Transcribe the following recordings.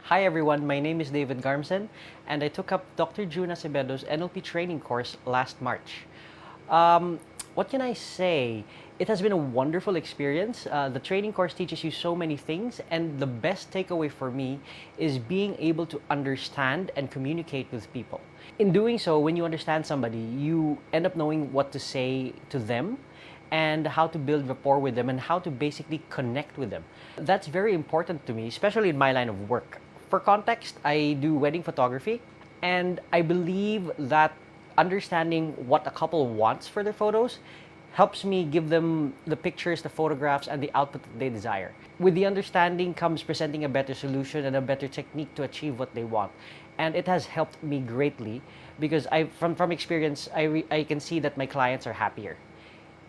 Hi everyone, my name is David Garmson, and I took up Dr. June Acevedo's NLP training course last March. What can I say? It has been a wonderful experience. The training course teaches you so many things, and the best takeaway for me is being able to understand and communicate with people. In doing so, when you understand somebody, you end up knowing what to say to them and how to build rapport with them and how to basically connect with them. That's very important to me, especially in my line of work. For context, I do wedding photography, and I believe that understanding what a couple wants for their photos helps me give them the pictures, the photographs, and the output that they desire. With the understanding comes presenting a better solution and a better technique to achieve what they want. And it has helped me greatly because from experience, I can see that my clients are happier.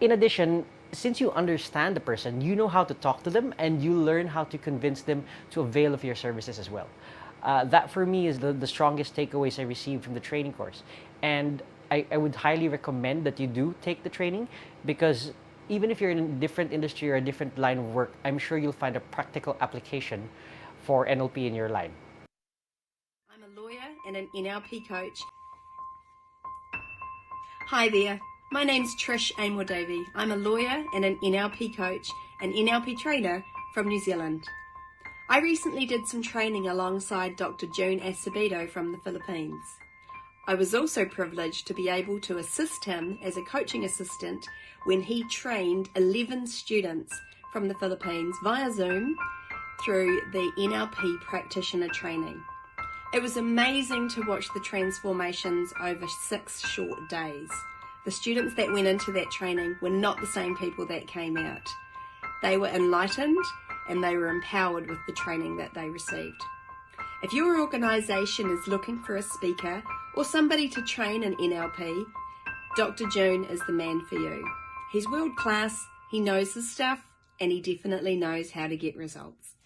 In addition, since you understand the person, you know how to talk to them and you learn how to convince them to avail of your services as well. That for me is the strongest takeaways I received from the training course. And I would highly recommend that you do take the training because even if you're in a different industry or a different line of work, I'm sure you'll find a practical application for NLP in your line. I'm a lawyer and an NLP coach. Hi there, my name's Trish Aimore-Davey. I'm a lawyer and an NLP coach and NLP trainer from New Zealand. I recently did some training alongside Dr. June Acevedo from the Philippines. I was also privileged to be able to assist him as a coaching assistant when he trained 11 students from the Philippines via Zoom through the NLP practitioner training. It was amazing to watch the transformations over 6 short days. The students that went into that training were not the same people that came out. They were enlightened and they were empowered with the training that they received. If your organisation is looking for a speaker or somebody to train in NLP, Dr. June is the man for you. He's world class, he knows his stuff, and he definitely knows how to get results.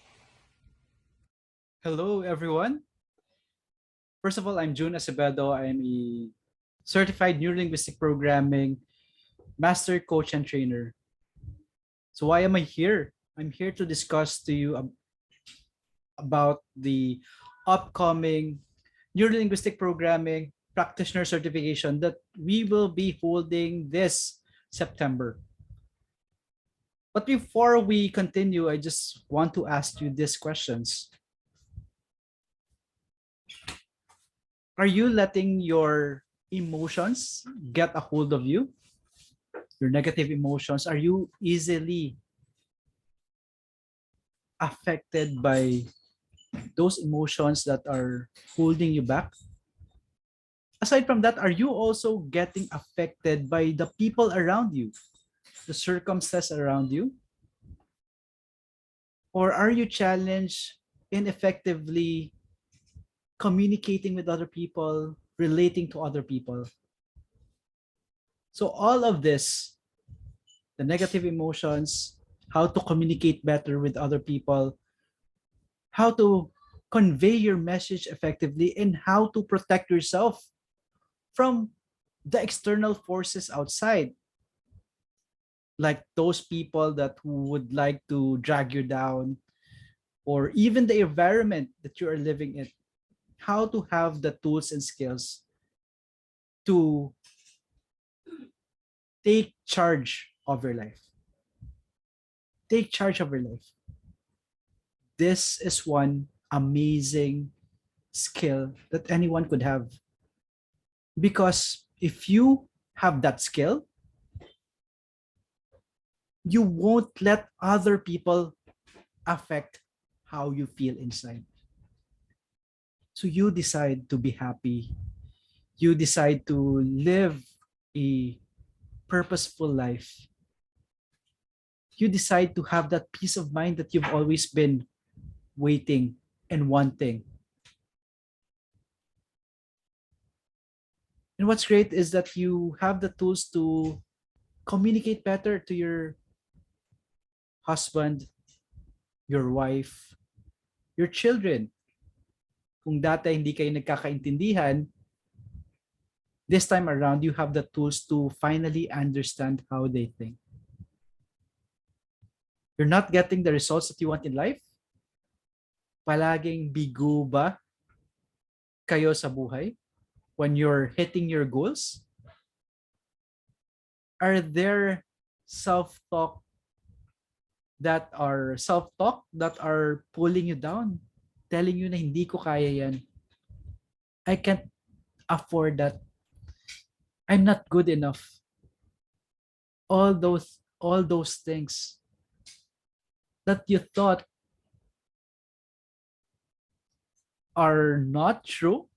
Hello, everyone. First of all, I'm June Acevedo. I'm a certified neurolinguistic programming master coach and trainer. So why am I here? I'm here to discuss to you about the upcoming neurolinguistic programming practitioner certification that we will be holding this September. But before we continue, I just want to ask you these questions. Are you letting your emotions get a hold of you? Your negative emotions, are you easily affected by those emotions that are holding you back? Aside from that, are you also getting affected by the people around you, the circumstances around you? Or are you challenged in effectively communicating with other people, relating to other people? So all of this, the negative emotions, how to communicate better with other people, how to convey your message effectively, and how to protect yourself from the external forces outside, like those people that would like to drag you down, or even the environment that you are living in. How to have the tools and skills to take charge of your life. Take charge of your life. This is one amazing skill that anyone could have. Because if you have that skill, you won't let other people affect how you feel inside. So you decide to be happy. You decide to live a purposeful life. You decide to have that peace of mind that you've always been waiting and wanting. And what's great is that you have the tools to communicate better to your husband, your wife, your children. Kung dati hindi kayo nagkakaintindihan, this time around, you have the tools to finally understand how they think. You're not getting the results that you want in life? palaging bigo ba kayo sa buhay when you're hitting your goals? Are there self-talk self-talk that are pulling you down, telling you na hindi ko kaya yan, I can't afford that, I'm not good enough? All those things that you thought are not true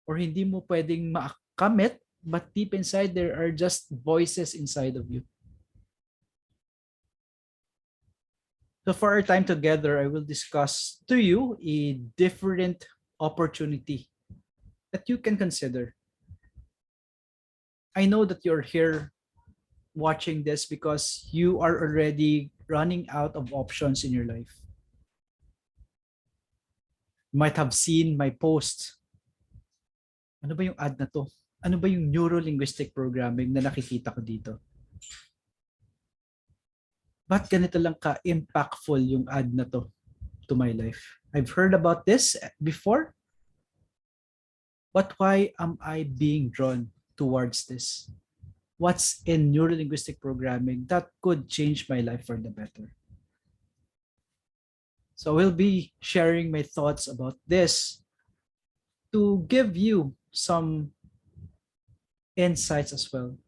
or hindi mo pwedeng makamit, but deep inside there are just voices inside of you. So for our time together, I will discuss to you a different opportunity that you can consider. I know that you're here watching this because you are already running out of options in your life. You might have seen my post. Ano ba yung ad na to? Ano ba yung neuro-linguistic programming na nakikita ko dito? Ba't ganito lang ka-impactful yung ad na to my life? I've heard about this before, but why am I being drawn towards this? What's in neuro-linguistic programming that could change my life for the better? So we'll be sharing my thoughts about this to give you some insights as well.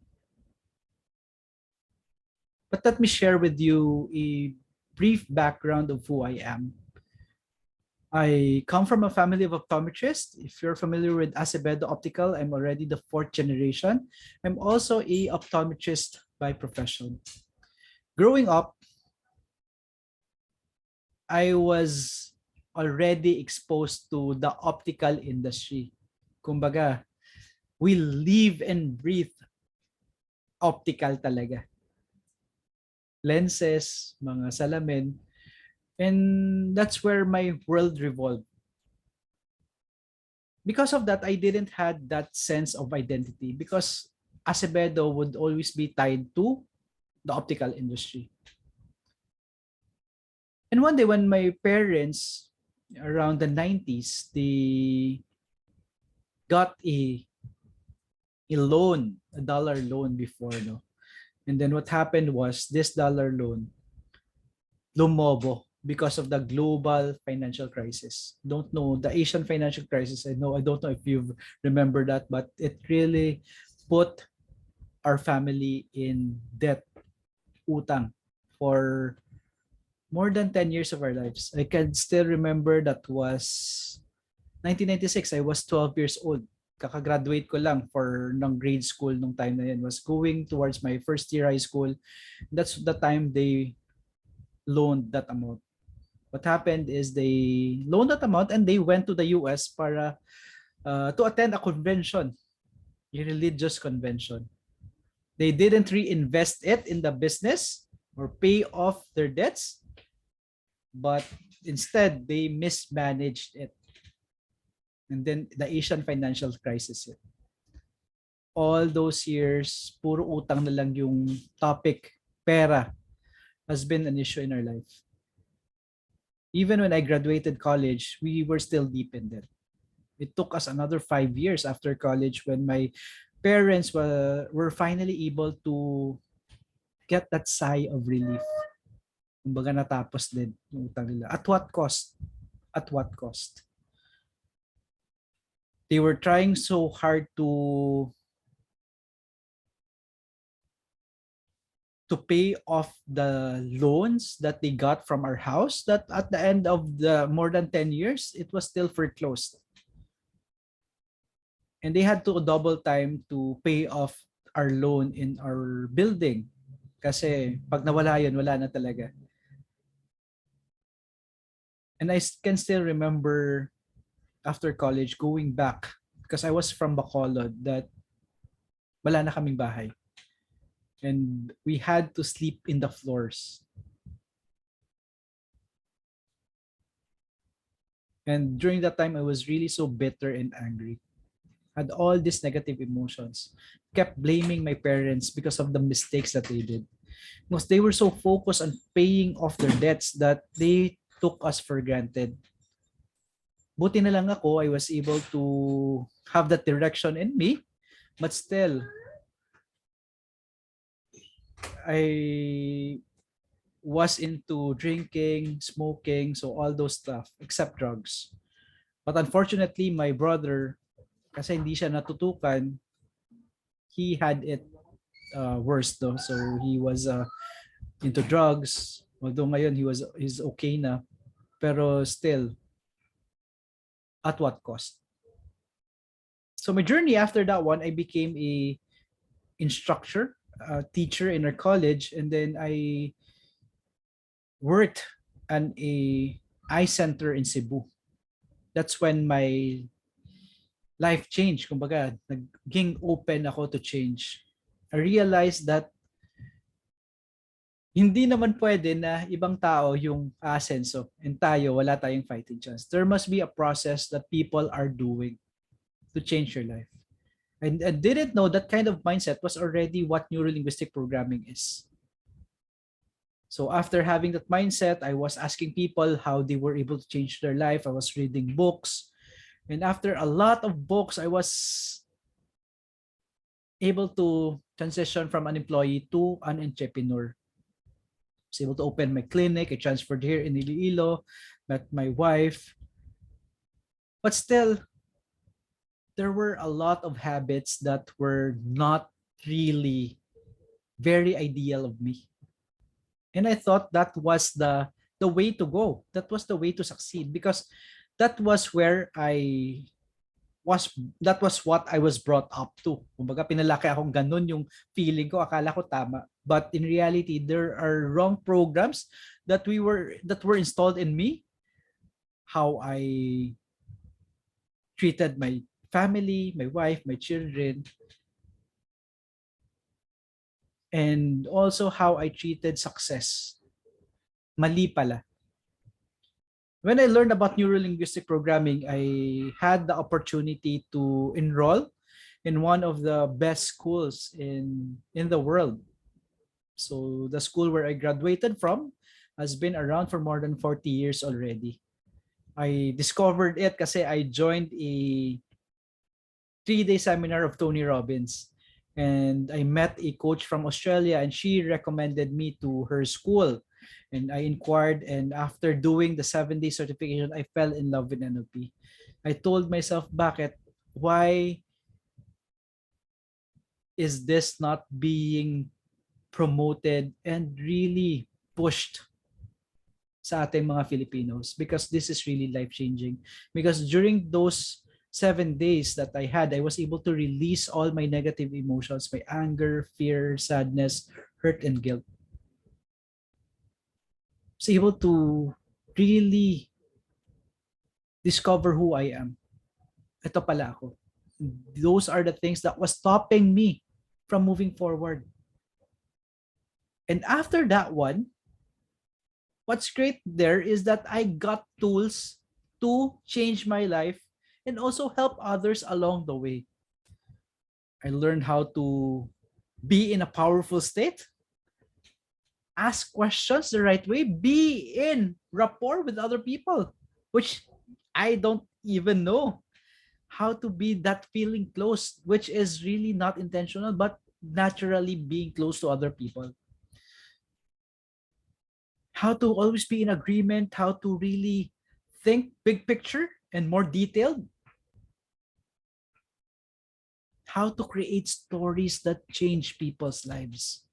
But let me share with you a brief background of who I am. I come from a family of optometrists. If you're familiar with Acevedo Optical, I'm already the 4th generation. I'm also a optometrist by profession. Growing up, I was already exposed to the optical industry. Kumbaga, we live and breathe optical talaga. Lenses, mga salamin, and that's where my world revolved. Because of that, I didn't had that sense of identity because Acevedo would always be tied to the optical industry. And one day when my parents, around the 90s, they got a loan, a dollar loan before, no? And then what happened was this dollar loan lumobo because of the global financial crisis. Don't know the Asian financial crisis. I don't know if you remember that, but it really put our family in debt, utang, for more than 10 years of our lives. I can still remember that was 1996. I was 12 years old. Kakagraduate ko lang ng grade school nung time na yun. Was going towards my first year high school. That's the time they loaned that amount. What happened is they loaned that amount and they went to the US para to attend a convention, a religious convention. They didn't reinvest it in the business or pay off their debts, but instead they mismanaged it. And then the Asian financial crisis hit. All those years, puro utang na lang yung topic. Pera has been an issue in our life. Even when I graduated college, we were still deep in debt. It took us another 5 years after college when my parents were finally able to get that sigh of relief. Kumbaga natapos din yung utang nila. At what cost? At what cost? They were trying so hard to pay off the loans that they got from our house, that at the end of the more than 10 years, it was still foreclosed. And they had to double time to pay off our loan in our building. Kasi pag nawala yun, wala na talaga. And I can still remember after college going back, because I was from Bacolod, that wala na kaming bahay. And we had to sleep in the floors. And during that time, I was really so bitter and angry. Had all these negative emotions. Kept blaming my parents because of the mistakes that they did. Because they were so focused on paying off their debts that they took us for granted. Buti na lang ako, I was able to have that direction in me, but still, I was into drinking, smoking, so all those stuff, except drugs. But unfortunately, my brother, kasi hindi siya natutukan, he had it worse though. So he was into drugs. Although ngayon he's okay na, pero still, at what cost? So my journey after that one, I became a instructor, a teacher in our college, and then I worked at a eye center in Cebu. That's when my life changed. Kumbaga, naging open ako to change. I realized that hindi naman pwede na ibang tao yung aasenso and tayo wala tayong fighting chance. There must be a process that people are doing to change your life. And I didn't know that kind of mindset was already what neurolinguistic programming is. So after having that mindset, I was asking people how they were able to change their life. I was reading books. And after a lot of books, I was able to transition from an employee to an entrepreneur. I was able to open my clinic. I transferred here in Iloilo, met my wife. But still, there were a lot of habits that were not really very ideal of me. And I thought that was the way to go. That was the way to succeed because that was where that was what I was brought up to. Kumbaga pinalaki akong ganun yung feeling ko, akala ko tama. But in reality, there are wrong programs that were installed in me. How I treated my family, my wife, my children, and also how I treated success. Mali pala. When I learned about neurolinguistic programming, I had the opportunity to enroll in one of the best schools in the world. So the school where I graduated from has been around for more than 40 years already. I discovered it kasi I joined a 3-day seminar of Tony Robbins. And I met a coach from Australia and she recommended me to her school. And I inquired, and after doing the 7-day certification, I fell in love with NLP. I told myself, bakit? Why is this not being promoted and really pushed sa ating mga Filipinos? Because this is really life-changing. Because during those 7 days that I had, I was able to release all my negative emotions, my anger, fear, sadness, hurt, and guilt. I was able to really discover who I am. Ito pala ako. Those are the things that was stopping me from moving forward. And after that one, what's great there is that I got tools to change my life and also help others along the way. I learned how to be in a powerful state, ask questions the right way, be in rapport with other people, which I don't even know how to be that feeling close, which is really not intentional, but naturally being close to other people. How to always be in agreement, how to really think big picture and more detailed. How to create stories that change people's lives.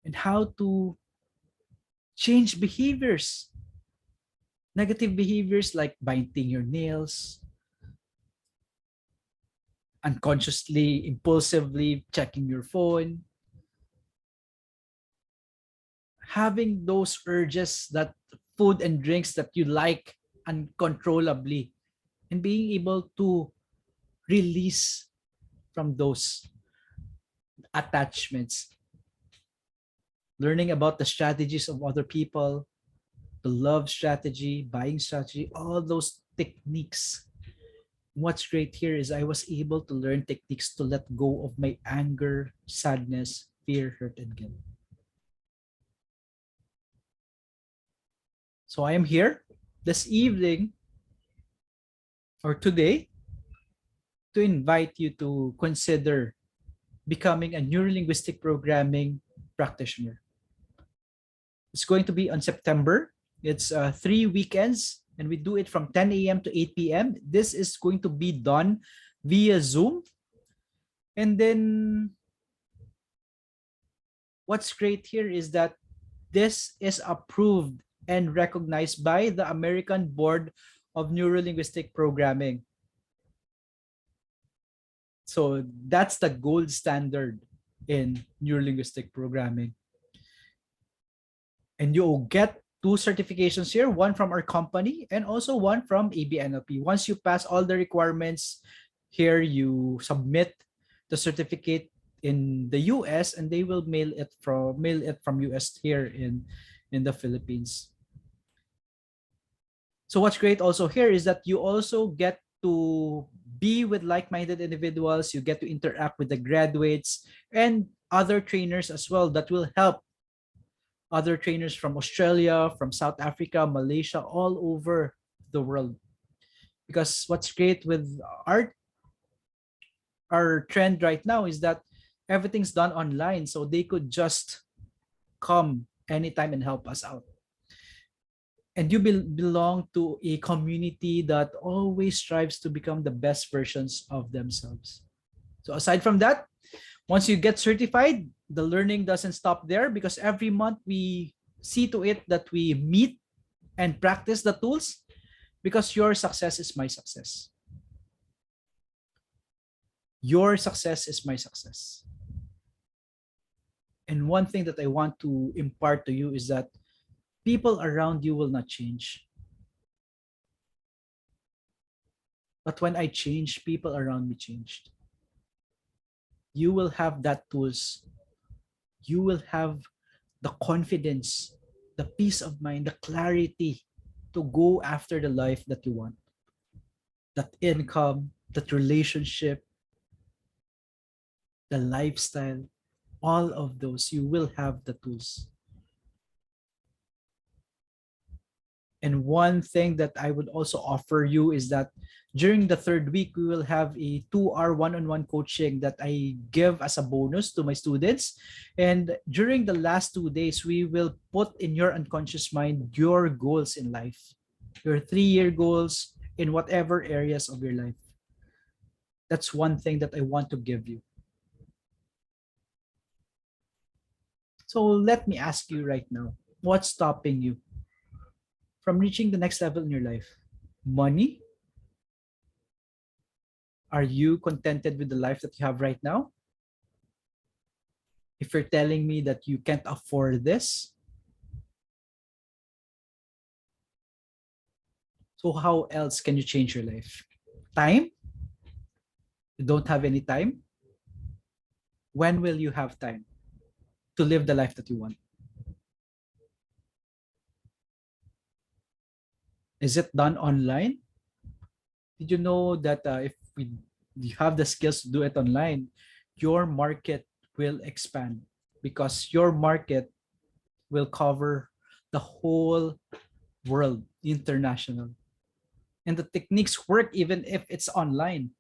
And how to change behaviors. Negative behaviors like biting your nails, unconsciously, impulsively checking your phone, having those urges that food and drinks that you like uncontrollably, and being able to release from those attachments. Learning about the strategies of other people, the love strategy, buying strategy, all those techniques. What's great here is I was able to learn techniques to let go of my anger, sadness, fear, hurt, and guilt. So I am here this evening or today to invite you to consider becoming a neurolinguistic programming practitioner. It's going to be on September. It's 3 weekends, and we do it from 10 a.m. to 8 p.m. This is going to be done via Zoom. And then what's great here is that this is approved and recognized by the American Board of Neurolinguistic Programming. So that's the gold standard in neurolinguistic programming. And you'll get two certifications here, one from our company and also one from ABNLP. Once you pass all the requirements here, you submit the certificate in the US and they will mail it from US here in the Philippines. So what's great also here is that you also get to be with like-minded individuals, you get to interact with the graduates and other trainers as well that will help other trainers from Australia, from South Africa, Malaysia, all over the world. Because what's great with our trend right now is that everything's done online, so they could just come anytime and help us out. And you belong to a community that always strives to become the best versions of themselves. So aside from that, once you get certified, the learning doesn't stop there, because every month we see to it that we meet and practice the tools, because your success is my success. Your success is my success. And one thing that I want to impart to you is that people around you will not change. But when I change, people around me changed. You will have that tools. You will have the confidence, the peace of mind, the clarity to go after the life that you want. That income, that relationship, the lifestyle, all of those, you will have the tools. And one thing that I would also offer you is that during the third week, we will have a 2-hour one-on-one coaching that I give as a bonus to my students. And during the last 2 days, we will put in your unconscious mind your goals in life, your 3-year goals in whatever areas of your life. That's one thing that I want to give you. So let me ask you right now, what's stopping you from reaching the next level in your life? Money? Are you contented with the life that you have right now? If you're telling me that you can't afford this, so how else can you change your life? Time? You don't have any time? When will you have time to live the life that you want? Is it done online? Did you know that if you have the skills to do it online, your market will expand, because your market will cover the whole world, international. And the techniques work even if it's online.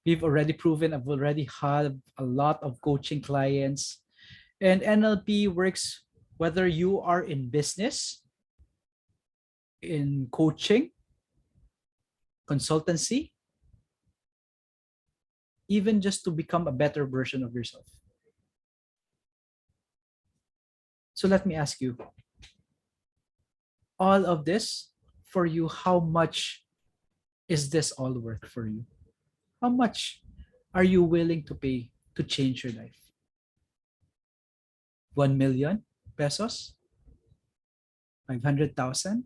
We've already proven, I've already had a lot of coaching clients, and NLP works whether you are in business, in coaching, consultancy, even just to become a better version of yourself. So let me ask you, all of this for you, how much is this all worth for you? How much are you willing to pay to change your life? 1 million pesos? 500,000?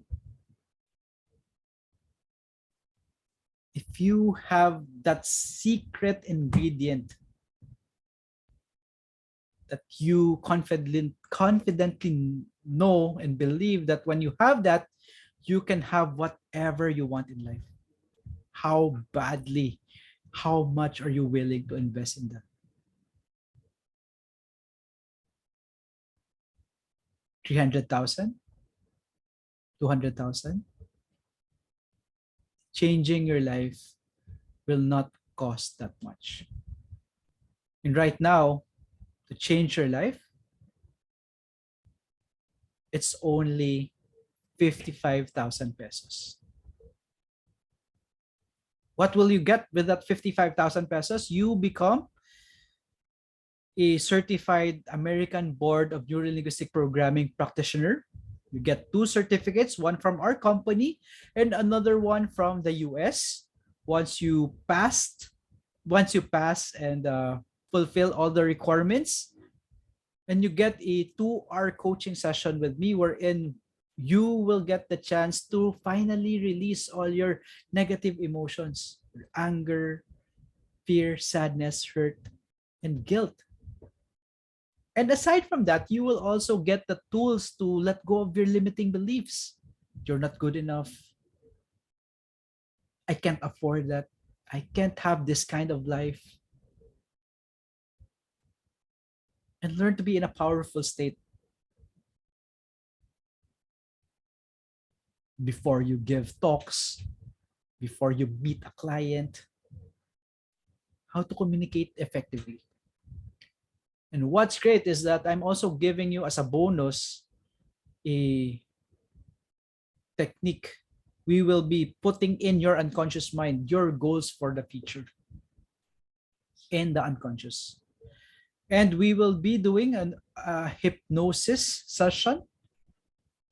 If you have that secret ingredient that you confidently know and believe that when you have that, you can have whatever you want in life. How badly, how much are you willing to invest in that? 300,000? 200,000? Changing your life will not cost that much. And right now, to change your life, it's only 55,000 pesos. What will you get with that 55,000 pesos? You become a certified American Board of Neurolinguistic Programming practitioner. You get 2 certificates, one from our company and another one from the US. Once you pass and fulfill all the requirements, and you get a 2-hour coaching session with me wherein you will get the chance to finally release all your negative emotions, your anger, fear, sadness, hurt, and guilt. And aside from that, you will also get the tools to let go of your limiting beliefs. You're not good enough. I can't afford that. I can't have this kind of life. And learn to be in a powerful state before you give talks, before you meet a client, how to communicate effectively. And what's great is that I'm also giving you as a bonus a technique. We will be putting in your unconscious mind your goals for the future in the unconscious. And we will be doing a hypnosis session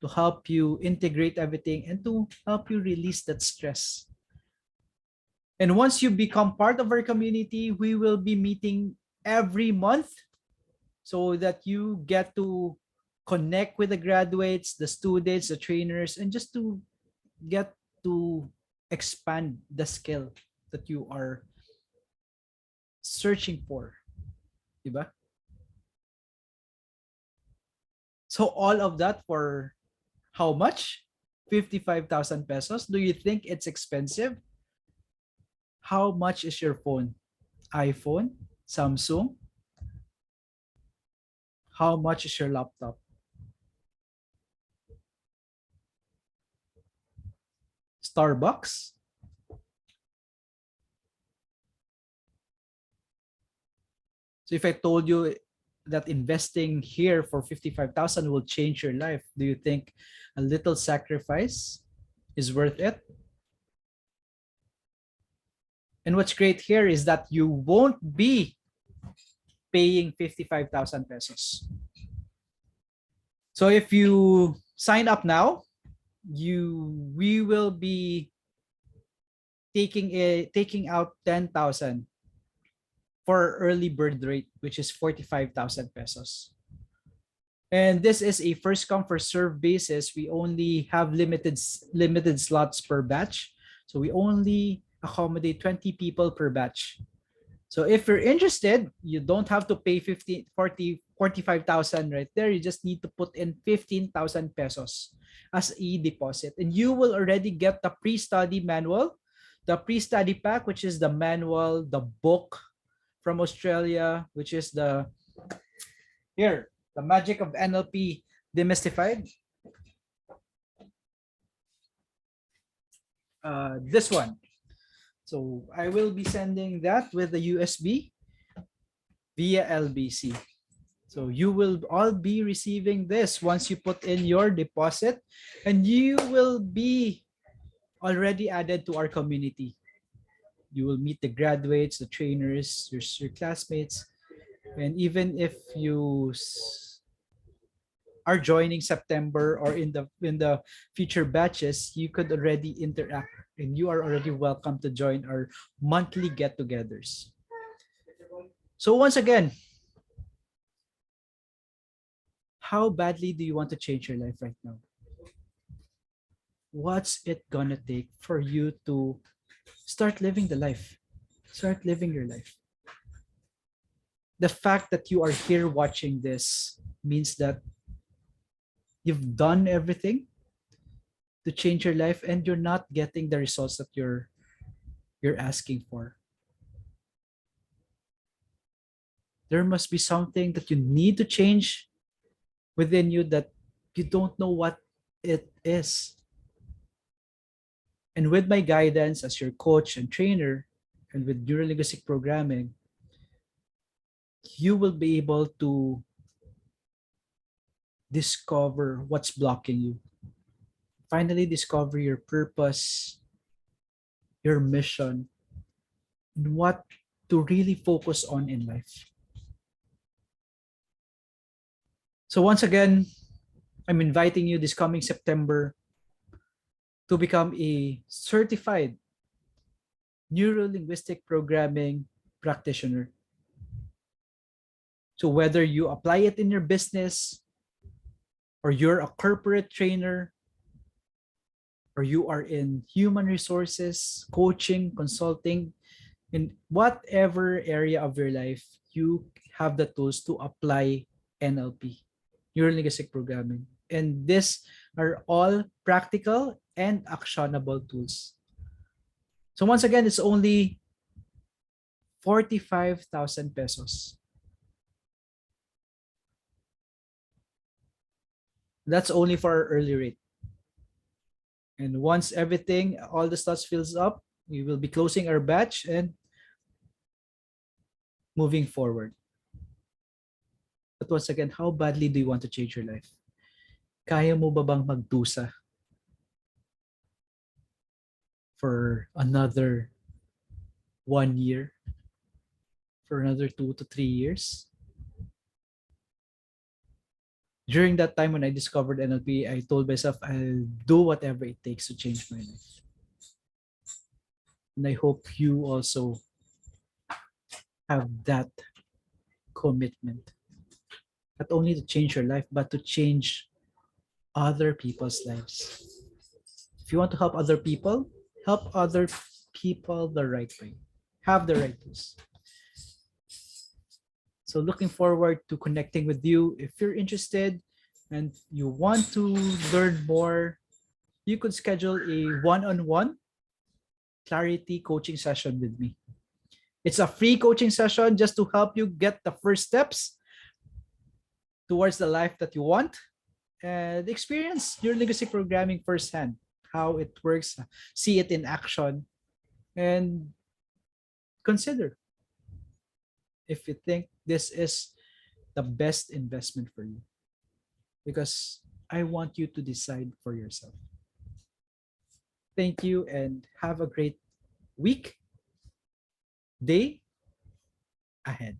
to help you integrate everything and to help you release that stress. And once you become part of our community, we will be meeting every month so that you get to connect with the graduates, the students, the trainers, and just to get to expand the skill that you are searching for. Diba? So all of that for how much? 55,000 pesos. Do you think it's expensive? How much is your phone? iPhone? Samsung? How much is your laptop? Starbucks? So if I told you that investing here for 55,000 will change your life, do you think a little sacrifice is worth it? And what's great here is that you won't be paying 55,000 pesos. So if you sign up now, we will be taking out 10,000 for early bird rate, which is 45,000 pesos. And this is a first come first serve basis. We only have limited slots per batch. So we only accommodate 20 people per batch. So if you're interested, you don't have to pay 45,000 right there. You just need to put in 15,000 pesos as a deposit. And you will already get the pre-study manual, the pre-study pack, which is the manual, the book from Australia, which is the Magic of NLP Demystified. This one. So I will be sending that with the USB via LBC. So you will all be receiving this once you put in your deposit, and you will be already added to our community. You will meet the graduates, the trainers, your classmates, and even if you are joining September or in the future batches, you could already interact, and you are already welcome to join our monthly get-togethers. So once again, how badly do you want to change your life right now? What's it gonna take for you to start living the life? Start living your life. The fact that you are here watching this means that you've done everything to change your life, and you're not getting the results that you're asking for. There must be something that you need to change within you that you don't know what it is. And with my guidance as your coach and trainer, and with neurolinguistic programming, you will be able to discover what's blocking you. Finally, discover your purpose, your mission, and what to really focus on in life. So, once again, I'm inviting you this coming September to become a certified neuro-linguistic programming practitioner. So whether you apply it in your business, or you're a corporate trainer, or you are in human resources, coaching, consulting, in whatever area of your life, you have the tools to apply NLP, neuro-linguistic programming. And these are all practical and actionable tools. So once again, it's only 45,000 pesos. That's only for our early rate. And once everything, all the slots fills up, we will be closing our batch and moving forward. But once again, how badly do you want to change your life? Kaya mo ba bang magdusa for another 1 year? For another 2 to 3 years? During that time when I discovered NLP, I told myself I'll do whatever it takes to change my life. And I hope you also have that commitment. Not only to change your life, but to change other people's lives. If you want to help other people the right way. Have the right tools. So looking forward to connecting with you. If you're interested and you want to learn more, you could schedule a one-on-one clarity coaching session with me. It's a free coaching session just to help you get the first steps towards the life that you want and experience your linguistic programming firsthand, how it works, see it in action, and consider if you think this is the best investment for you. Because I want you to decide for yourself. Thank you and have a great week, day ahead.